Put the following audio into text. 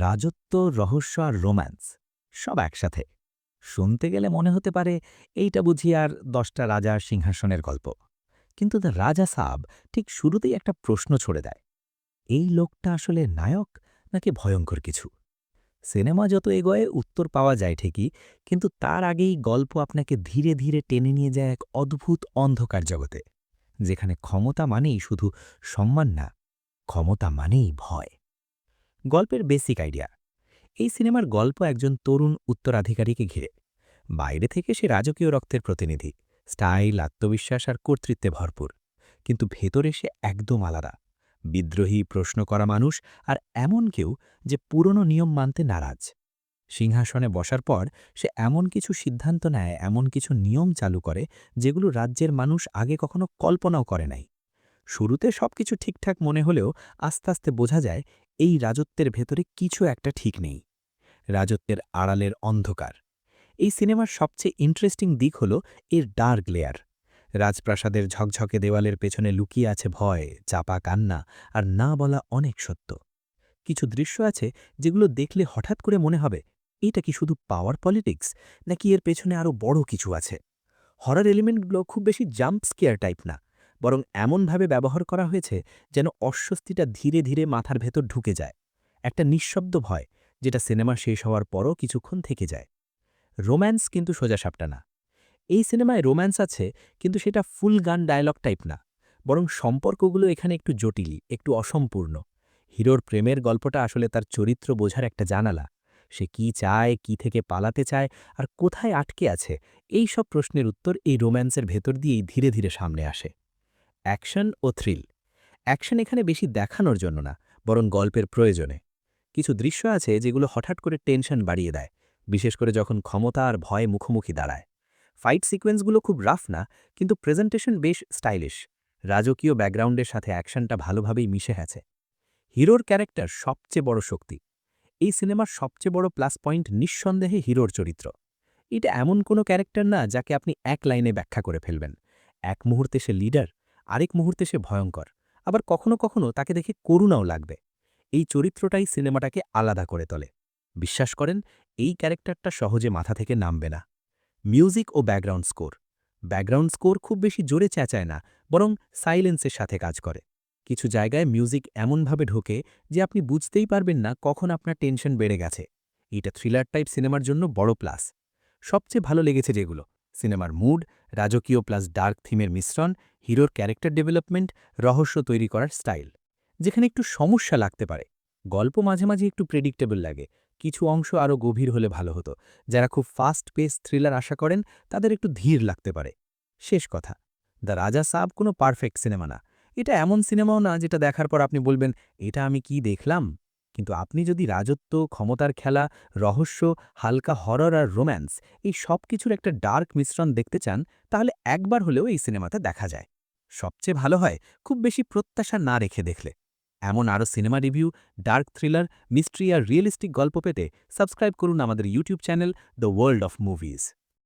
রাজত্ব, রহস্য আর রোম্যান্স সব একসাথে। শুনতে গেলে মনে হতে পারে এইটা বুঝি আর ১০টা রাজার সিংহাসনের গল্প। কিন্তু দ্য রাজা সাব ঠিক শুরুতেই একটা প্রশ্ন ছড়ে দেয়। এই লোকটা আসলে নায়ক নাকি ভয়ঙ্কর কিছু? সিনেমা যত এগোয় উত্তর পাওয়া যায় ঠিকই, কিন্তু তার আগেই গল্প আপনাকে ধীরে ধীরে টেনে নিয়ে যায় এক অদ্ভুত অন্ধকার জগতে, যেখানে ক্ষমতা মানেই শুধু সম্মান না, ক্ষমতা মানেই ভয়। গল্পের বেসিক আইডিয়া: এই সিনেমার গল্প একজন তরুণ উত্তরাধিকারীকে ঘিরে। বাইরে থেকে সে রাজকীয় রক্তের প্রতিনিধি, স্টাইল, আত্মবিশ্বাস আর কর্তৃত্বে ভরপুর। কিন্তু ভেতরে সে একদম আলাদা, বিদ্রোহী, প্রশ্ন করা মানুষ, আর এমন কেউ যে পুরনো নিয়ম মানতে নারাজ। সিংহাসনে বসার পর সে এমন কিছু সিদ্ধান্ত নেয়, এমন কিছু নিয়ম চালু করে যেগুলো রাজ্যের মানুষ আগে কখনো কল্পনাও করে নাই। শুরুতে সবকিছু ঠিকঠাক মনে হলেও আস্তে আস্তে বোঝা যায় এই রাজত্বের ভেতরে কিছু একটা ঠিক নেই। রাজত্বের আড়ালের অন্ধকার। এই সিনেমার সবচেয়ে ইন্টারেস্টিং দিক হল এর ডার্ক লেয়ার। রাজপ্রাসাদের ঝকঝকে দেওয়ালের পেছনে লুকিয়ে আছে ভয়, চাপা কান্না আর না বলা অনেক সত্য। কিছু দৃশ্য আছে যেগুলো দেখলে হঠাৎ করে মনে হবে এটা কি শুধু পাওয়ার পলিটিক্স, নাকি এর পেছনে আরও বড় কিছু আছে। হরর এলিমেন্টগুলো খুব বেশি জাম্প স্কেয়ার টাইপ না, বরং এমনভাবে ব্যবহার করা হয়েছে যেন অস্বস্তিটা ধীরে ধীরে মাথার ভেতর ঢুকে যায়। একটা নিঃশব্দ ভয়, যেটা সিনেমা শেষ হওয়ার পরও কিছুক্ষণ থেকে যায়। রোম্যান্স কিন্তু সোজাসাপটা না। এই সিনেমায় রোম্যান্স আছে, কিন্তু সেটা ফুল গান ডায়ালগ টাইপ না, বরং সম্পর্কগুলো এখানে একটু জটিল, একটু অসম্পূর্ণ। হিরোর প্রেমের গল্পটা আসলে তার চরিত্র বোঝার একটা জানালা। সে কি চায়, কি থেকে পালাতে চায়, আর কোথায় আটকে আছে, এই সব প্রশ্নের উত্তর এই রোম্যান্সের ভেতর দিয়েই ধীরে ধীরে সামনে আসে। অ্যাকশন ও থ্রিল। অ্যাকশন এখানে বেশি দেখানোর জন্য না, বরং গল্পের প্রয়োজনে। কিছু দৃশ্য আছে যেগুলো হঠাৎ করে টেনশন বাড়িয়ে দেয়, বিশেষ করে যখন ক্ষমতা আর ভয় মুখোমুখি দাঁড়ায়। ফাইট সিকোয়েন্সগুলো খুব রাফ না, কিন্তু প্রেজেন্টেশন বেশ স্টাইলিশ। রাজকীয় ব্যাকগ্রাউন্ডের সাথে অ্যাকশনটা ভালোভাবেই মিশে আছে। হিরোর ক্যারেক্টার সবচেয়ে বড় শক্তি। এই সিনেমার সবচেয়ে বড় প্লাস পয়েন্ট নিঃসন্দেহে হিরোর চরিত্র। এটা এমন কোনো ক্যারেক্টার না যাকে আপনি এক লাইনে ব্যাখ্যা করে ফেলবেন। এক মুহূর্তে সে লিডার, আরেক মুহূর্তে সে ভয়ঙ্কর, আবার কখনো কখনো তাকে দেখে করুণাও লাগবে। এই চরিত্রটাই সিনেমাটাকে আলাদা করে তোলে। বিশ্বাস করেন, এই ক্যারেক্টারটা সহজে মাথা থেকে নামবে না। মিউজিক ও ব্যাকগ্রাউন্ড স্কোর। ব্যাকগ্রাউন্ড স্কোর খুব বেশি জোরে চেঁচায় না, বরং সাইলেন্সের সাথে কাজ করে। কিছু জায়গায় মিউজিক এমনভাবে ঢোকে যে আপনি বুঝতেই পারবেন না কখন আপনার টেনশন বেড়ে গেছে। এটা থ্রিলার টাইপ সিনেমার জন্য বড় প্লাস। সবচেয়ে ভালো লেগেছে যেগুলো: সিনেমার মুড, রাজকীয় প্লাস ডার্ক থিমের মিশ্রণ, হিরোর ক্যারেক্টার ডেভেলপমেন্ট, রহস্য তৈরি করার স্টাইল। যেখানে একটু সমস্যা লাগতে পারে, গল্প মাঝে মাঝে একটু প্রেডিক্টেবল লাগে, কিছু অংশ আরও গভীর হলে ভালো হতো। যারা খুব ফাস্ট পেস থ্রিলার আশা করেন তাদের একটু ধীর লাগতে পারে। শেষ কথা, দ্য রাজা সাব কোনো পারফেক্ট সিনেমা না। এটা এমন সিনেমাও না যেটা দেখার পর আপনি বলবেন এটা আমি কি দেখলাম। কিন্তু আপনি যদি রাজত্ব, ক্ষমতার খেলা, রহস্য, হালকা হরর আর রোম্যান্স, এই সব কিছুর একটা ডার্ক মিশ্রণ দেখতে চান, তাহলে একবার হলেও এই সিনেমাতে দেখা যায়। সবচেয়ে ভালো হয় খুব বেশি প্রত্যাশা না রেখে দেখলে। এমন আরও cinema review, dark thriller, mystery আর রিয়েলিস্টিক গল্প পেতে সাবস্ক্রাইব করুন আমাদের YouTube channel the world of movies.